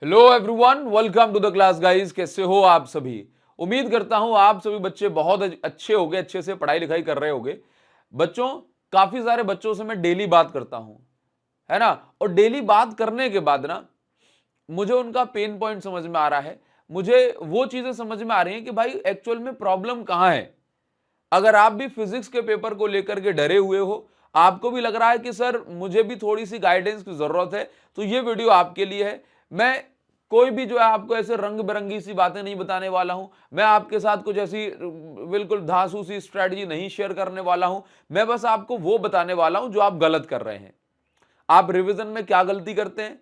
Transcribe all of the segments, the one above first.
Hello everyone, welcome to the class guys. कैसे हो आप सभी? उम्मीद करता हूं आप सभी बच्चे बहुत अच्छे होंगे, अच्छे से पढ़ाई लिखाई कर रहे होंगे। बच्चों, काफी सारे बच्चों से मैं डेली बात करता हूं, है ना। और डेली बात करने के बाद ना मुझे उनका पेन पॉइंट समझ में आ रहा है। मुझे वो चीजें समझ में आ रही हैं कि भाई एक्चुअल में प्रॉब्लम कहां है। अगर आप भी फिजिक्स के पेपर को लेकर के डरे हुए हो, आपको भी लग रहा है कि सर मुझे भी थोड़ी सी गाइडेंस की जरूरत है, तो ये वीडियो आपके लिए है। मैं कोई भी जो है आपको ऐसे रंग बिरंगी सी बातें नहीं बताने वाला हूं। मैं आपके साथ कुछ ऐसी बिल्कुल धांसू सी स्ट्रेटजी नहीं शेयर करने वाला हूं। मैं बस आपको वो बताने वाला हूं जो आप गलत कर रहे हैं। आप रिवीजन में क्या गलती करते हैं,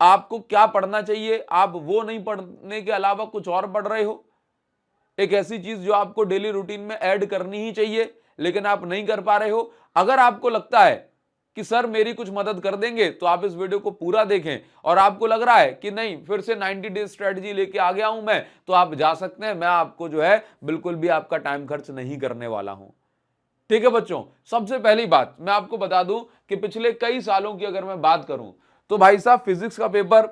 आपको क्या पढ़ना चाहिए, आप वो नहीं पढ़ने के अलावा कुछ और पढ़ रहे हो। एक ऐसी चीज जो आपको डेली रूटीन में ऐड करनी ही चाहिए लेकिन आप नहीं कर पा रहे हो। अगर आपको लगता है कि सर मेरी कुछ मदद कर देंगे तो आप इस वीडियो को पूरा देखें, और आपको लग रहा है कि नहीं फिर से 90 डेज स्ट्रेटजी लेके आ गया हूं मैं, तो आप जा सकते हैं। मैं आपको जो है बिल्कुल भी आपका टाइम खर्च नहीं करने वाला हूं। ठीक है बच्चों, सबसे पहली बात मैं आपको बता दूं कि पिछले कई सालों की अगर मैं बात करूं तो भाई साहब फिजिक्स का पेपर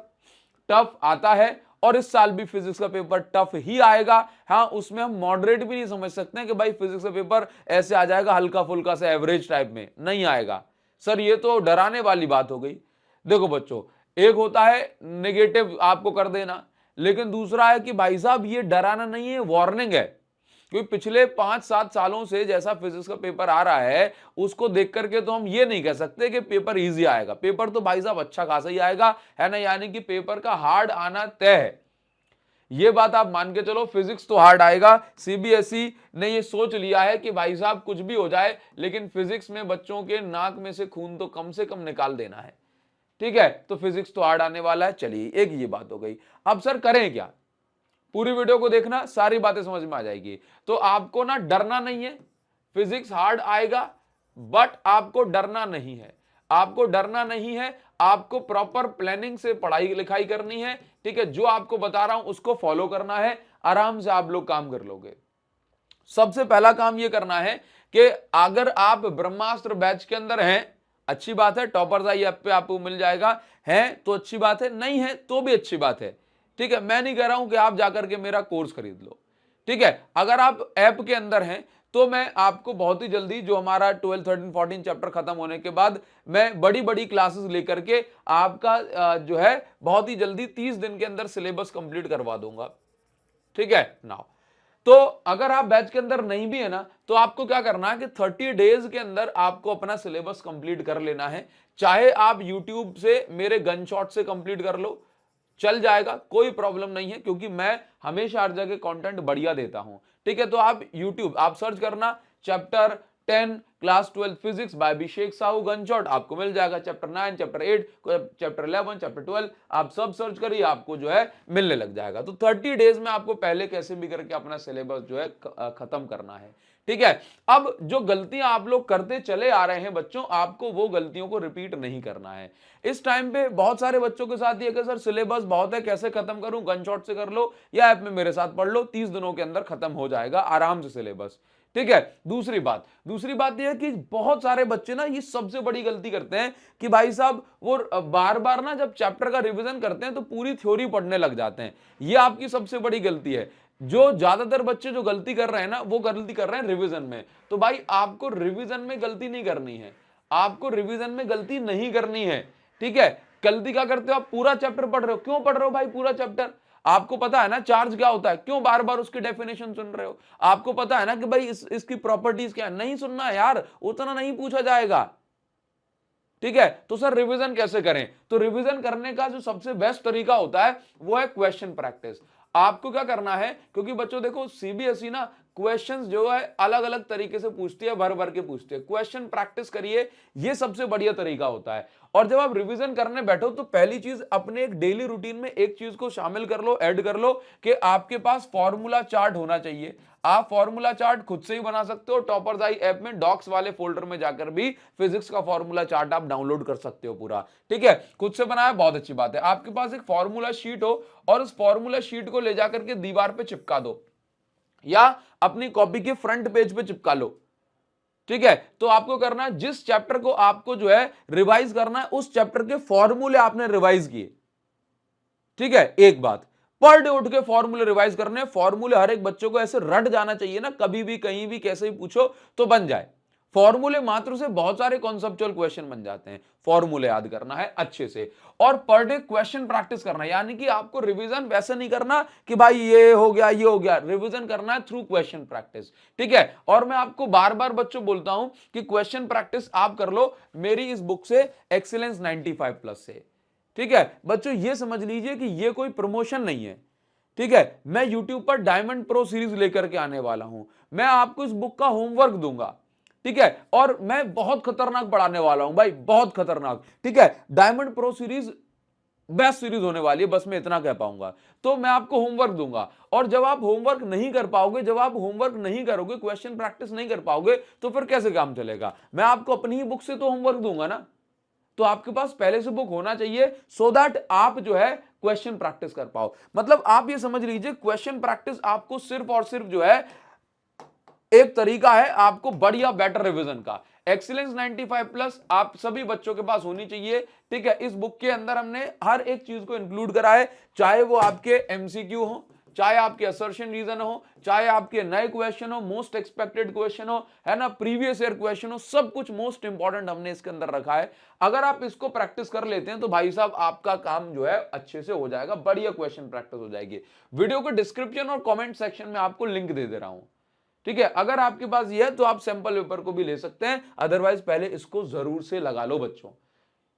टफ आता है, और इस साल भी फिजिक्स का पेपर टफ ही आएगा। हाँ, उसमें हम मॉडरेट भी नहीं समझ सकते हैं कि भाई फिजिक्स का पेपर ऐसे आ जाएगा हल्का फुल्का से एवरेज टाइप में, नहीं आएगा। सर ये तो डराने वाली बात हो गई। देखो बच्चों, एक होता है नेगेटिव आपको कर देना, लेकिन दूसरा है कि भाई साहब ये डराना नहीं है, वार्निंग है। क्योंकि पिछले 5-7 सालों से जैसा फिजिक्स का पेपर आ रहा है उसको देख करके तो हम ये नहीं कह सकते कि पेपर इजी आएगा। पेपर तो भाई साहब अच्छा खासा ही आएगा, है ना। यानी कि पेपर का हार्ड आना तय है, ये बात आप मान के चलो। फिजिक्स तो हार्ड आएगा। सीबीएसई ने ये सोच लिया है कि भाई साहब कुछ भी हो जाए लेकिन फिजिक्स में बच्चों के नाक में से खून तो कम से कम निकाल देना है। ठीक है, तो फिजिक्स तो हार्ड आने वाला है। चलिए, एक ये बात हो गई। अब सर करें क्या? पूरी वीडियो को देखना, सारी बातें समझ में आ जाएगी। तो आपको ना डरना नहीं है, फिजिक्स हार्ड आएगा बट आपको डरना नहीं है। आपको डरना नहीं है, आपको प्रॉपर प्लानिंग से पढ़ाई लिखाई करनी है। ठीक है, जो आपको बता रहा हूं उसको फॉलो करना है, आराम से आप लोग काम कर लोगे। सबसे पहला काम यह करना है कि अगर आप ब्रह्मास्त्र बैच के अंदर हैं, अच्छी बात है, टॉपर्स आई ऐप पे आपको मिल जाएगा। है तो अच्छी बात है, नहीं है तो भी अच्छी बात है। ठीक है, मैं नहीं कह रहा हूं कि आप जाकर के मेरा कोर्स खरीद लो। ठीक है, अगर आप ऐप के अंदर हैं तो मैं आपको बहुत ही जल्दी जो हमारा 12, 13, 14 चैप्टर खत्म होने के बाद मैं बड़ी बड़ी क्लासेस लेकर के आपका जो है बहुत ही जल्दी 30 दिन के अंदर सिलेबस कंप्लीट करवा दूंगा। ठीक है नाउ, तो अगर आप बैच के अंदर नहीं भी है ना, तो आपको क्या करना है कि 30 डेज के अंदर आपको अपना सिलेबस कंप्लीट कर लेना है। चाहे आप यूट्यूब से मेरे गन शॉट से कंप्लीट कर लो, चल जाएगा, कोई प्रॉब्लम नहीं है, क्योंकि मैं हमेशा हर जगह कंटेंट बढ़िया देता हूं। ठीक है, तो आप यूट्यूब आप सर्च करना चैप्टर 10 क्लास 12 फिजिक्स बाय अभिषेक साहू गनशॉट, आपको मिल जाएगा। चैप्टर 9, चैप्टर 8, चैप्टर 11, चैप्टर 12, आप सब सर्च करिए, आपको जो है मिलने लग जाएगा। तो 30 डेज में आपको पहले कैसे भी करके अपना सिलेबस जो है खत्म करना है। ठीक है, अब जो गलतियां आप लोग करते चले आ रहे हैं बच्चों, आपको वो गलतियों को रिपीट नहीं करना है। इस टाइम पे बहुत सारे बच्चों के साथ ये कि सर सिलेबस बहुत है, कैसे खत्म करूं? गनशॉट से कर लो या ऐप में मेरे साथ पढ़ लो, 30 दिनों के अंदर खत्म हो जाएगा आराम से सिलेबस। ठीक है, दूसरी बात यह है कि बहुत सारे बच्चे ना ये सबसे बड़ी गलती करते हैं कि भाई साहब वो बार बार ना जब चैप्टर का रिवीजन करते हैं तो पूरी थ्योरी पढ़ने लग जाते हैं। ये आपकी सबसे बड़ी गलती है। जो ज्यादातर बच्चे जो गलती कर रहे हैं ना, वो गलती कर रहे हैं रिवीजन में। तो भाई आपको रिवीजन में गलती नहीं करनी है, आपको रिवीजन में गलती नहीं करनी है। ठीक है, गलती क्या करते हो? आप पूरा चैप्टर पढ़ रहे हो। क्यों पढ़ रहे हो भाई पूरा चैप्टर? आपको पता है ना चार्ज क्या होता है, क्यों बार बार उसकी डेफिनेशन सुन रहे हो? आपको पता है ना कि भाई इसकी प्रॉपर्टीज क्या है? नहीं सुनना यार, उतना नहीं पूछा जाएगा। ठीक है, तो सर रिवीजन कैसे करें? तो रिवीजन करने का जो सबसे बेस्ट तरीका होता है वो है क्वेश्चन प्रैक्टिस। आपको क्या करना है, क्योंकि बच्चों देखो सीबीएसई ना क्वेश्चंस जो है अलग अलग तरीके से पूछती है, भर भर के पूछती है। क्वेश्चन प्रैक्टिस करिए, ये सबसे बढ़िया तरीका होता है। और जब आप रिवीजन करने बैठो तो पहली चीज अपने एक डेली रूटीन में एक चीज को शामिल कर लो, ऐड कर लो कि आपके पास फॉर्मूला चार्ट होना चाहिए। आप फॉर्मूला चार्ट खुद से ही बना सकते हो। टॉपर्स आई ऐप में डॉक्स वाले फोल्डर में जाकर भी फिजिक्स का फॉर्मूला चार्ट आप डाउनलोड कर सकते हो पूरा। ठीक है, खुद से बनाया बहुत अच्छी बात है। आपके पास एक फॉर्मूला शीट हो और उस फॉर्मूला शीट को ले जाकर के दीवार पे चिपका दो या अपनी कॉपी के फ्रंट पेज पे चिपका लो। ठीक है, तो आपको करना है जिस चैप्टर को आपको जो है रिवाइज करना है, उस चैप्टर के फॉर्मूले आपने रिवाइज किए। ठीक है, एक बात, पर डे उठ के फॉर्मूले रिवाइज करने, फॉर्मूले हर एक बच्चों को ऐसे रट जाना चाहिए ना, कभी भी कहीं भी कैसे भी पूछो तो बन जाए। फॉर्मूले मात्र से बहुत सारे कॉन्सेप्चुअल क्वेश्चन बन जाते हैं। फॉर्मूले याद करना है अच्छे से, और पर डे क्वेश्चन प्रैक्टिस करना है, यानी कि आपको रिवीजन वैसे नहीं करना कि भाई ये हो गया ये हो गया, रिवीजन करना है थ्रू क्वेश्चन प्रैक्टिस। ठीक है, और मैं आपको बार बार बच्चों बोलता हूं कि क्वेश्चन प्रैक्टिस आप कर लो मेरी इस बुक से, एक्सीलेंस 95+ से। ठीक है बच्चों, ये समझ लीजिए कि ये कोई प्रमोशन नहीं है। ठीक है, मैं YouTube पर डायमंड प्रो सीरीज लेकर के आने वाला हूं, मैं आपको इस बुक का होमवर्क दूंगा। ठीक है, और मैं बहुत खतरनाक पढ़ाने वाला हूं भाई, बहुत खतरनाक। ठीक है, diamond pro series best series होने वाली है, बस मैं इतना कह पाऊंगा। तो मैं आपको होमवर्क दूंगा, और जब आप होमवर्क नहीं कर पाओगे, जब आप होमवर्क नहीं करोगे, क्वेश्चन प्रैक्टिस नहीं कर पाओगे, तो फिर कैसे काम चलेगा? मैं आपको अपनी ही बुक से तो होमवर्क दूंगा ना। तो आपके पास पहले से बुक होना चाहिए, सो दैट आप जो है क्वेश्चन प्रैक्टिस कर पाओ। मतलब आप ये समझ लीजिए, क्वेश्चन प्रैक्टिस आपको सिर्फ और सिर्फ जो है एक तरीका है आपको बढ़िया बेटर रिवीजन का। एक्सीलेंस 95+ आप सभी बच्चों के पास होनी चाहिए। ठीक है, इस बुक के अंदर हमने हर एक चीज को इंक्लूड करा है, चाहे वो आपके एमसीक्यू हो, चाहे आपके असर्शन रीजन हो, चाहे आपके नए क्वेश्चन हो, मोस्ट एक्सपेक्टेड क्वेश्चन हो, है ना, प्रीवियस ईयर क्वेश्चन हो, सब कुछ मोस्ट इंपॉर्टेंट हमने इसके अंदर रखा है। अगर आप इसको प्रैक्टिस कर लेते हैं तो भाई साहब आपका काम जो है अच्छे से हो जाएगा, बढ़िया क्वेश्चन प्रैक्टिस हो जाएगी। वीडियो के डिस्क्रिप्शन और कमेंट सेक्शन में आपको लिंक दे रहा हूं। ठीक है, अगर आपके पास ये है तो आप सैंपल पेपर को भी ले सकते हैं, अदरवाइज पहले इसको जरूर से लगा लो बच्चों।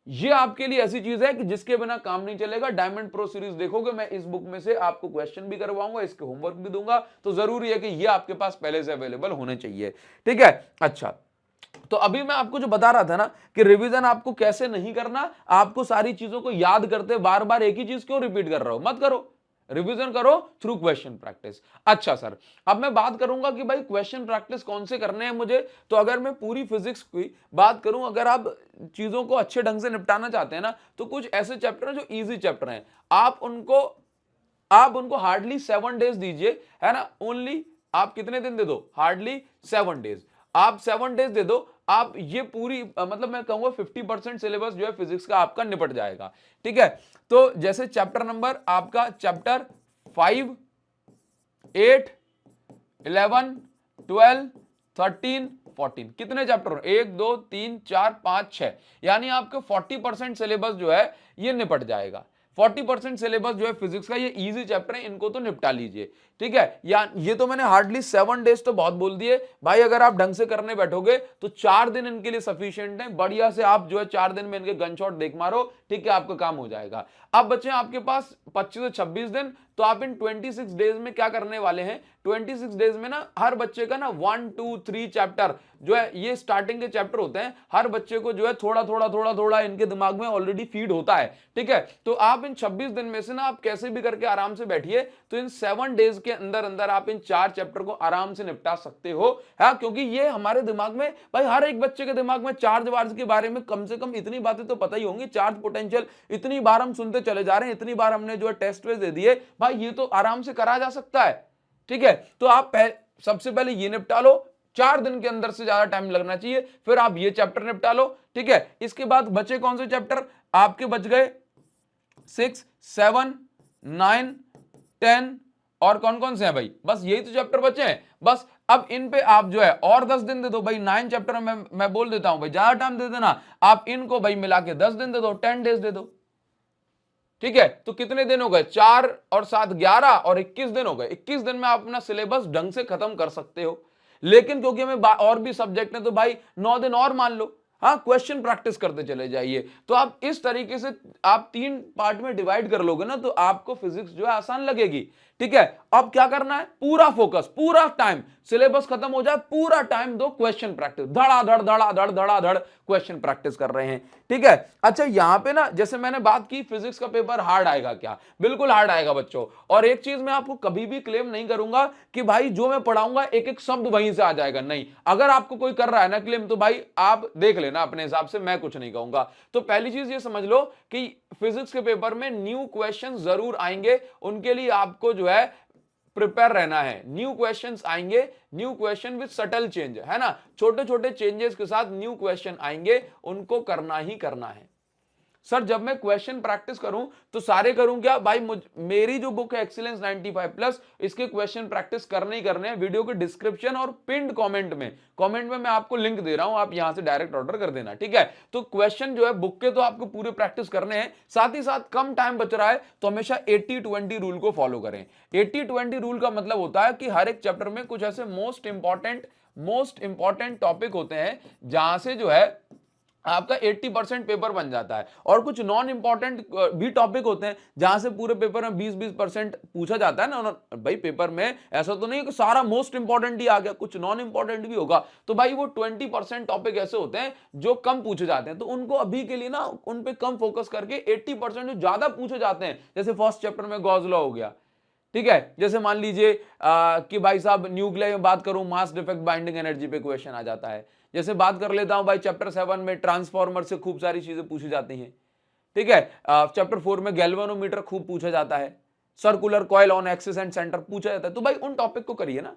ये आपके लिए ऐसी चीज है कि जिसके बिना काम नहीं चलेगा। डायमंड प्रो सीरीज देखोगे, मैं इस बुक में से आपको क्वेश्चन भी करवाऊंगा, इसके होमवर्क भी दूंगा, तो जरूरी है कि ये आपके पास पहले से अवेलेबल होने चाहिए। ठीक है, अच्छा, तो अभी मैं आपको जो बता रहा था ना कि रिवीजन आपको कैसे नहीं करना, आपको सारी चीजों को याद करते बार बार एक ही चीज क्यों रिपीट कर रहा हो, मत करो, रिवीजन करो थ्रू क्वेश्चन प्रैक्टिस। अच्छा सर, अब मैं बात करूंगा कि भाई क्वेश्चन प्रैक्टिस कौन से करने हैं मुझे। तो अगर मैं पूरी फिजिक्स की बात करूं, अगर आप चीजों को अच्छे ढंग से निपटाना चाहते हैं ना, तो कुछ ऐसे चैप्टर हैं जो इजी चैप्टर हैं, आप उनको हार्डली 7 डेज दीजिए, है ना। ओनली आप कितने दिन दे दो, हार्डली 7 डेज, आप 7 डेज दे दो, आप ये पूरी मतलब मैं कहूंगा 50% सिलेबस जो है फिजिक्स का आपका निपट जाएगा। ठीक है, तो जैसे चैप्टर नंबर आपका चैप्टर 5, 8, 11, 12, 13, 14, कितने चैप्टर? 1 2 3 4 5 6, यानी आपके 40% सिलेबस जो है ये निपट जाएगा। 40% सिलेबस जो है फिजिक्स का, ये इजी चैप्टर है, इनको तो निपटा लीजिए। ठीक है, या ये तो मैंने हार्डली 7 डेज तो बहुत बोल दिए भाई, अगर आप ढंग से करने बैठोगे तो 4 दिन इनके लिए सफिशिएंट है, बढ़िया से आप जो है 4 दिन में इनके गन शॉट देख मारो। ठीक है, आपका काम हो जाएगा। अब बच्चे आपके पास 25 से 26 दिन, तो आप इन 26 डेज में क्या करने वाले हैं, 26 डेज में ना हर बच्चे का ना 1 2 3 चैप्टर जो है, ये स्टार्टिंग के चैप्टर होते हैं, हर बच्चे को जो है थोड़ा थोड़ा थोड़ा थोड़ा इनके दिमाग में ऑलरेडी फीड होता है। ठीक है, तो आप इन 26 दिन में से ना आप कैसे भी करके आराम से बैठिए, तो इन 7 डेज के अंदर अंदर आप इन 4 चैप्टर को आराम से निपटा सकते हो। हाँ, क्योंकि ये हमारे दिमाग में भाई, हर एक बच्चे के दिमाग में चार्ज वार्ज के बारे में कम से कम इतनी बातें तो पता ही होंगी। चार्ज पोटेंशियल इतनी बार हम सुनते चले जा रहे हैं, इतनी बार हमने जो है टेस्ट दे दिए भाई, ये तो आराम से करा जा सकता है। ठीक है, तो आप सबसे पहले ये निपटा लो, 4 दिन के अंदर से ज्यादा टाइम लगना चाहिए, फिर आप ये चैप्टर निपटा लो। ठीक है, इसके बाद बचे कौन से चैप्टर आपके? बच गए 6, 7, 9, 10, और कौन कौन से हैं भाई? बस यही तो चैप्टर बचे हैं बस। अब इन पे आप जो है और 10 दिन दे दो भाई, 9 चैप्टर मैं बोल देता हूं भाई, ज्यादा टाइम दे देना, आप इनको भाई मिला के 10 दिन दे दो, 10 डेज दे दो। ठीक है, तो कितने दिन हो गए? 4 और 7 11 और 21 दिन हो गए। 21 दिन में आप अपना सिलेबस ढंग से खत्म कर सकते हो। लेकिन क्योंकि हमें और भी सब्जेक्ट है, तो भाई 9 दिन और मान लो। हाँ, क्वेश्चन प्रैक्टिस करते चले जाइए। तो आप इस तरीके से आप 3 पार्ट में डिवाइड कर लोगे ना, तो आपको फिजिक्स जो है आसान लगेगी। ठीक है, अब क्या करना है? पूरा फोकस, पूरा टाइम, सिलेबस खत्म हो जाए, पूरा टाइम दो क्वेश्चन प्रैक्टिस, धड़ाधड़ क्वेश्चन प्रैक्टिस कर रहे हैं। ठीक है, अच्छा, यहां पे ना जैसे मैंने बात की, फिजिक्स का पेपर हार्ड आएगा क्या? बिल्कुल हार्ड आएगा बच्चों। और एक चीज मैं आपको कभी भी क्लेम नहीं करूंगा कि भाई जो मैं पढ़ाऊंगा एक एक शब्द वहीं से आ जाएगा, नहीं। अगर आपको कोई कर रहा है ना क्लेम, तो भाई आप देख लेना अपने हिसाब से, मैं कुछ नहीं कहूंगा। तो पहली चीज ये समझ लो कि फिजिक्स के पेपर में न्यू क्वेश्चन जरूर आएंगे, उनके लिए आपको जो है प्रिपेयर रहना है। न्यू क्वेश्चंस आएंगे, new question with subtle change, है ना, छोटे छोटे चेंजेस के साथ न्यू क्वेश्चन आएंगे, उनको करना ही करना है। सर जब मैं क्वेश्चन प्रैक्टिस करूं तो सारे करूं क्या भाई? मेरी जो बुक है एक्सीलेंस 95 प्लस, इसके क्वेश्चन प्रैक्टिस करने ही करने हैं। वीडियो के डिस्क्रिप्शन और पिंड कमेंट में मैं आपको लिंक दे रहा हूं, आप यहां से डायरेक्ट ऑर्डर कर देना, ठीक है? तो क्वेश्चन जो है बुक के तो आपको पूरे प्रैक्टिस करने हैं, साथ ही साथ कम टाइम बच रहा है तो हमेशा 80-20 रूल को फॉलो करें। 80-20 रूल का मतलब होता है कि हर एक चैप्टर में कुछ ऐसे मोस्ट इंपॉर्टेंट टॉपिक होते हैं जहां से जो है आपका 80% पेपर बन जाता है, और कुछ नॉन इंपॉर्टेंट भी टॉपिक होते हैं जहां से पूरे पेपर में 20% पूछा जाता है ना भाई। पेपर में ऐसा तो नहीं कि सारा मोस्ट इंपॉर्टेंट ही आ गया, कुछ नॉन इंपॉर्टेंट भी होगा, तो भाई वो 20% टॉपिक ऐसे होते हैं जो कम पूछे जाते हैं, तो उनको अभी के लिए ना उन पे कम फोकस करके 80% जो ज्यादा पूछे जाते हैं, जैसे फर्स्ट चैप्टर में गॉस लॉ हो गया, ठीक है? जैसे मान लीजिए कि भाई साहब न्यूक्लियर में बात करूं, मास डिफेक्ट बाइंडिंग एनर्जी पे क्वेश्चन आ जाता है। जैसे बात कर लेता हूं भाई चैप्टर 7 में ट्रांसफार्मर से खूब सारी चीजें पूछी जाती हैं, ठीक है? चैप्टर 4 में गैल्वेनोमीटर खूब पूछा जाता है, circular coil on axis and centre पूछा जाता है। तो भाई उन टॉपिक को करिए ना,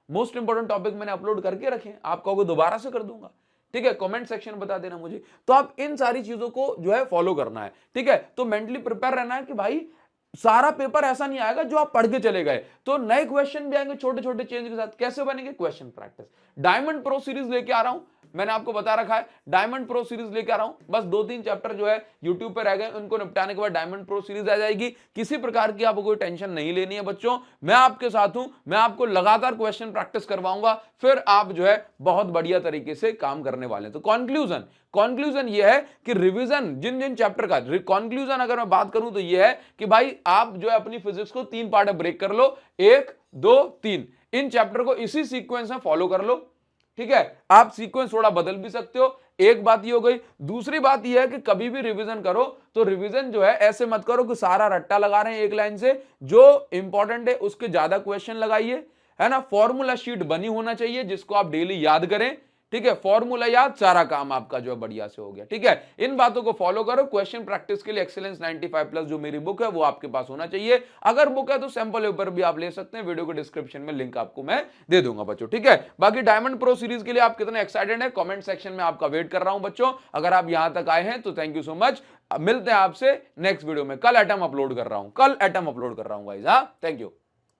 मोस्ट इंपोर्टेंट टॉपिक मैंने अपलोड करके रखे, आप कहोगे दोबारा से कर दूंगा, ठीक है? कमेंट सेक्शन बता देना मुझे। तो आप इन सारी चीजों को जो है फॉलो करना है, ठीक है? तो मेंटली प्रिपेयर रहना है कि भाई सारा पेपर ऐसा नहीं आएगा जो आप पढ़ के चले गए, तो नए क्वेश्चन भी आएंगे छोटे छोटे चेंज के साथ। कैसे बनेंगे? Question practice. Diamond pro series लेके आ रहा हूं, मैंने आपको बता रखा है, डायमंड प्रो सीरीज लेके आ रहा हूं। बस 2-3 चैप्टर जो है यूट्यूब पे रह गए, उनको निपटाने के बाद डायमंड प्रो सीरीज आ जाएगी। किसी प्रकार की आपको कोई टेंशन नहीं लेनी है बच्चों, मैं आपके साथ हूं, मैं आपको लगातार क्वेश्चन प्रैक्टिस करवाऊंगा, फिर आप जो है बहुत बढ़िया तरीके से काम करने वाले हैं। तो कंक्लूजन ये है कि रिवीजन जिन जिन चैप्टर का कंक्लूजन अगर मैं बात करूं तो ये है कि भाई आप जो है अपनी फिजिक्स को 3 पार्ट में ब्रेक कर लो, 1, 2, 3, इन चैप्टर को इसी सीक्वेंस में फॉलो कर लो, ठीक है? आप सीक्वेंस थोड़ा बदल भी सकते हो, एक बात ये हो गई। दूसरी बात ये है कि कभी भी रिवीजन करो तो रिवीजन जो है ऐसे मत करो कि सारा रट्टा लगा रहे हैं एक लाइन से, जो इंपॉर्टेंट है उसके ज्यादा क्वेश्चन लगाइए, है ना? फॉर्मूला शीट बनी होना चाहिए जिसको आप डेली याद करें, ठीक है? फॉर्मूला याद, सारा काम आपका जो है बढ़िया से हो गया, ठीक है? इन बातों को फॉलो करो। क्वेश्चन प्रैक्टिस के लिए एक्सीलेंस 95 प्लस जो मेरी बुक है वो आपके पास होना चाहिए। अगर बुक है तो सैंपल पेपर भी आप ले सकते हैं, वीडियो के डिस्क्रिप्शन में लिंक आपको मैं दे दूंगा बच्चों, ठीक है? बाकी डायमंड प्रो सीरीज के लिए आप कितने एक्साइटेड है कमेंट सेक्शन में आपका वेट कर रहा हूं बच्चों। अगर आप यहां तक आए हैं तो थैंक यू सो मच। मिलते हैं आपसे नेक्स्ट वीडियो में। कल एटम अपलोड कर रहा हूं गाइस। हाँ, थैंक यू।